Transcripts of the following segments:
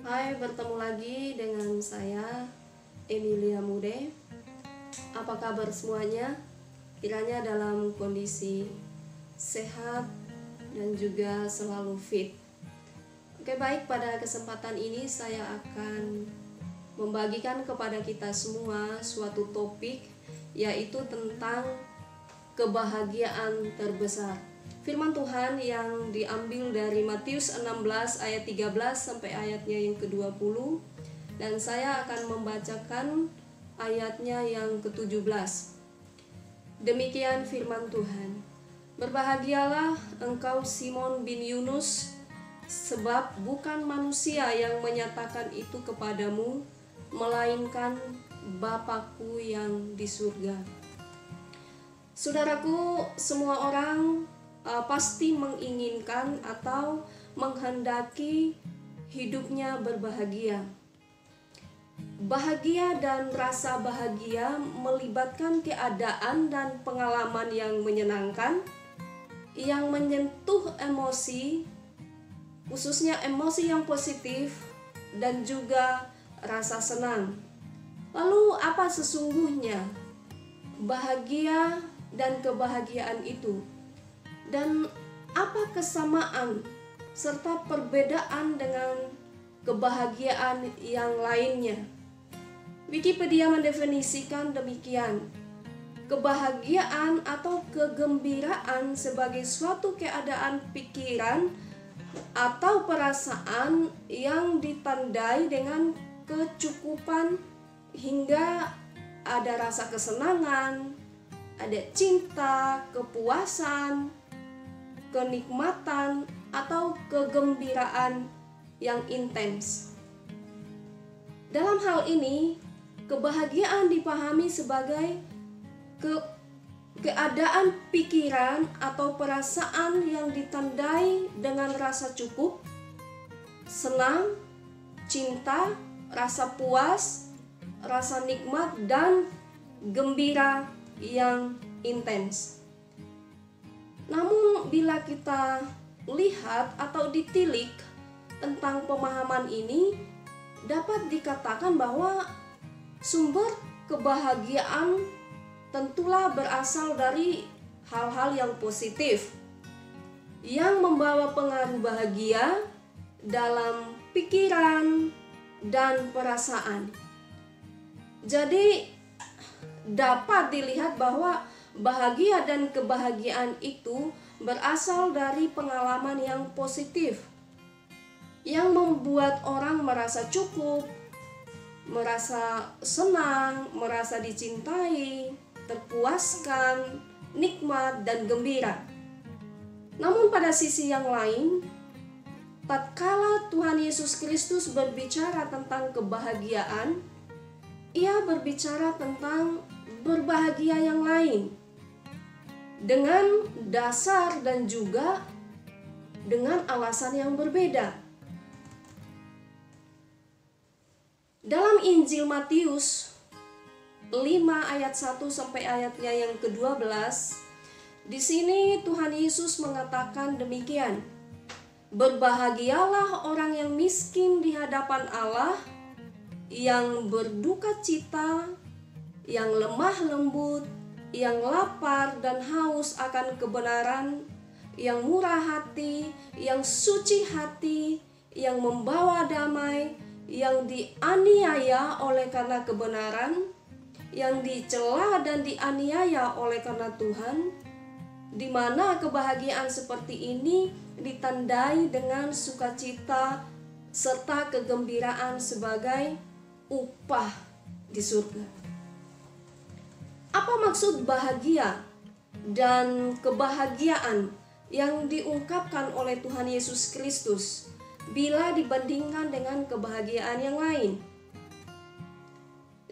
Hai, bertemu lagi dengan saya Emilia Mude. Apa kabar semuanya? Kiranya dalam kondisi sehat dan juga selalu fit. Oke, baik, pada kesempatan ini saya akan membagikan kepada kita semua suatu topik, yaitu tentang kebahagiaan terbesar. Firman Tuhan yang diambil dari Matius 16 ayat 13 sampai ayatnya yang ke-20, dan saya akan membacakan ayatnya yang ke-17. Demikian firman Tuhan. Berbahagialah engkau Simon bin Yunus, sebab bukan manusia yang menyatakan itu kepadamu, melainkan Bapa-Ku yang di surga. Saudaraku, semua orang pasti menginginkan atau menghendaki hidupnya berbahagia. Bahagia dan rasa bahagia melibatkan keadaan dan pengalaman yang menyenangkan, yang menyentuh emosi, khususnya emosi yang positif, dan juga rasa senang. Lalu apa sesungguhnya bahagia dan kebahagiaan itu? Dan apa kesamaan serta perbedaan dengan kebahagiaan yang lainnya? Wikipedia mendefinisikan demikian: kebahagiaan atau kegembiraan sebagai suatu keadaan pikiran atau perasaan yang ditandai dengan kecukupan hingga ada rasa kesenangan, ada cinta, kepuasan, kenikmatan, atau kegembiraan yang intens. Dalam hal ini, kebahagiaan dipahami sebagai keadaan pikiran atau perasaan yang ditandai dengan rasa cukup, senang, cinta, rasa puas, rasa nikmat, dan gembira yang intens. Namun bila kita lihat atau ditilik tentang pemahaman ini, dapat dikatakan bahwa sumber kebahagiaan tentulah berasal dari hal-hal yang positif, yang membawa pengaruh bahagia dalam pikiran dan perasaan. Jadi dapat dilihat bahwa bahagia dan kebahagiaan itu berasal dari pengalaman yang positif, yang membuat orang merasa cukup, merasa senang, merasa dicintai, terpuaskan, nikmat, dan gembira. Namun pada sisi yang lain, tatkala Tuhan Yesus Kristus berbicara tentang kebahagiaan, Ia berbicara tentang berbahagia yang lain, dengan dasar dan juga dengan alasan yang berbeda. Dalam Injil Matius 5 ayat 1 sampai ayatnya yang ke-12, di sini Tuhan Yesus mengatakan demikian: berbahagialah orang yang miskin di hadapan Allah, yang berduka cita, yang lemah lembut, yang lapar dan haus akan kebenaran, yang murah hati, yang suci hati, yang membawa damai, yang dianiaya oleh karena kebenaran, yang dicela dan dianiaya oleh karena Tuhan, di mana kebahagiaan seperti ini ditandai dengan sukacita serta kegembiraan sebagai upah di surga. Apa maksud bahagia dan kebahagiaan yang diungkapkan oleh Tuhan Yesus Kristus bila dibandingkan dengan kebahagiaan yang lain?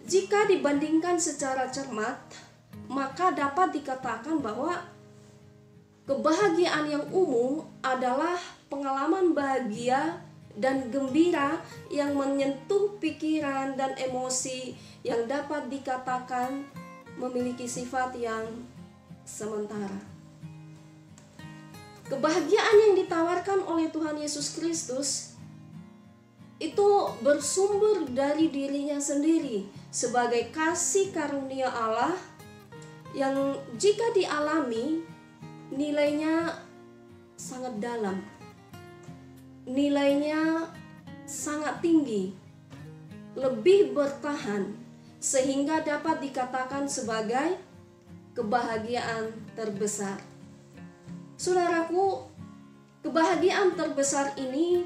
Jika dibandingkan secara cermat, maka dapat dikatakan bahwa kebahagiaan yang umum adalah pengalaman bahagia dan gembira yang menyentuh pikiran dan emosi yang dapat dikatakan memiliki sifat yang sementara. Kebahagiaan yang ditawarkan oleh Tuhan Yesus Kristus itu bersumber dari dirinya sendiri sebagai kasih karunia Allah yang jika dialami nilainya sangat dalam, nilainya sangat tinggi, lebih bertahan, sehingga dapat dikatakan sebagai kebahagiaan terbesar. Saudaraku, kebahagiaan terbesar ini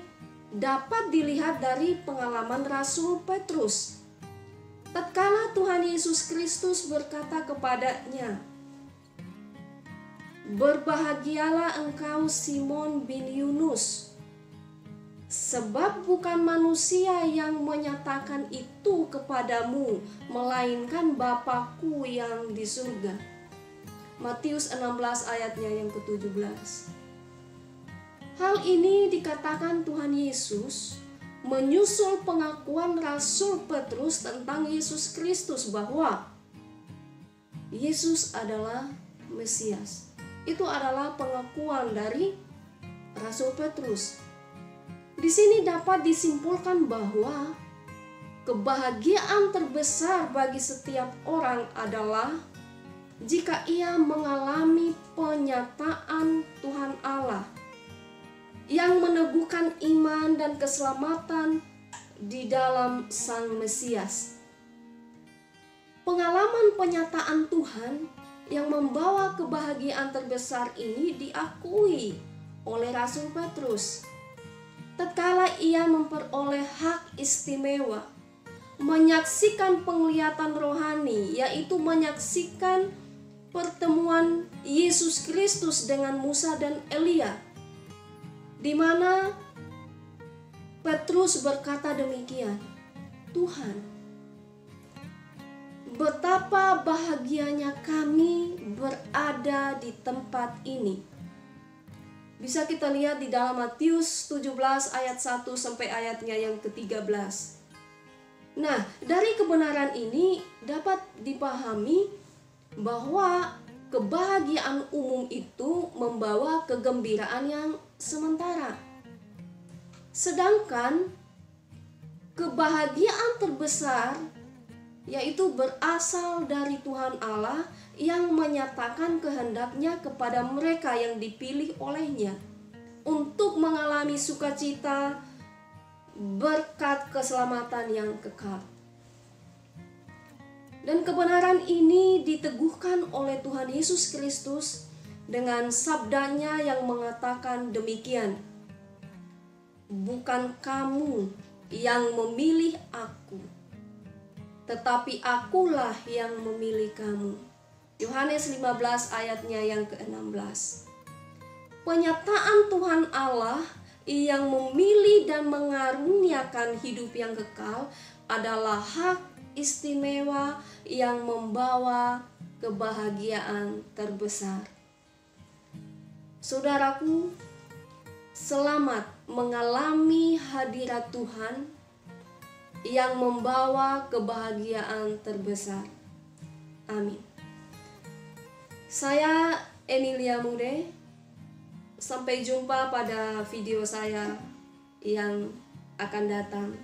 dapat dilihat dari pengalaman Rasul Petrus. Tatkala Tuhan Yesus Kristus berkata kepadanya, "Berbahagialah engkau Simon bin Yunus, sebab bukan manusia yang menyatakan itu kepadamu, melainkan Bapa-Ku yang di surga." Matius 16 ayatnya yang ke-17. Hal ini dikatakan Tuhan Yesus menyusul pengakuan Rasul Petrus tentang Yesus Kristus bahwa Yesus adalah Mesias. Itu adalah pengakuan dari Rasul Petrus. Di sini dapat disimpulkan bahwa kebahagiaan terbesar bagi setiap orang adalah jika ia mengalami penyataan Tuhan Allah yang meneguhkan iman dan keselamatan di dalam Sang Mesias. Pengalaman penyataan Tuhan yang membawa kebahagiaan terbesar ini diakui oleh Rasul Petrus. Tatkala ia memperoleh hak istimewa, menyaksikan penglihatan rohani, yaitu menyaksikan pertemuan Yesus Kristus dengan Musa dan Elia, di mana Petrus berkata demikian, "Tuhan, betapa bahagianya kami berada di tempat ini." Bisa kita lihat di dalam Matius 17 ayat 1 sampai ayatnya yang ke-13. Nah, dari kebenaran ini dapat dipahami bahwa kebahagiaan umum itu membawa kegembiraan yang sementara. Sedangkan kebahagiaan terbesar yaitu berasal dari Tuhan Allah yang menyatakan kehendaknya kepada mereka yang dipilih olehnya untuk mengalami sukacita berkat keselamatan yang kekal. Dan kebenaran ini diteguhkan oleh Tuhan Yesus Kristus dengan sabdanya yang mengatakan demikian, "Bukan kamu yang memilih aku, tetapi akulah yang memilih kamu." Yohanes 15 ayatnya yang ke-16. Penyataan Tuhan Allah yang memilih dan mengaruniakan hidup yang kekal adalah hak istimewa yang membawa kebahagiaan terbesar. Saudaraku, selamat mengalami hadirat Tuhan yang membawa kebahagiaan terbesar. Amin. Saya Emilia Mude. Sampai jumpa pada video saya yang akan datang.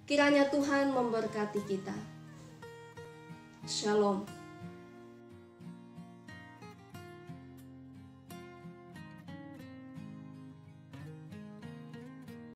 Kiranya Tuhan memberkati kita. Shalom.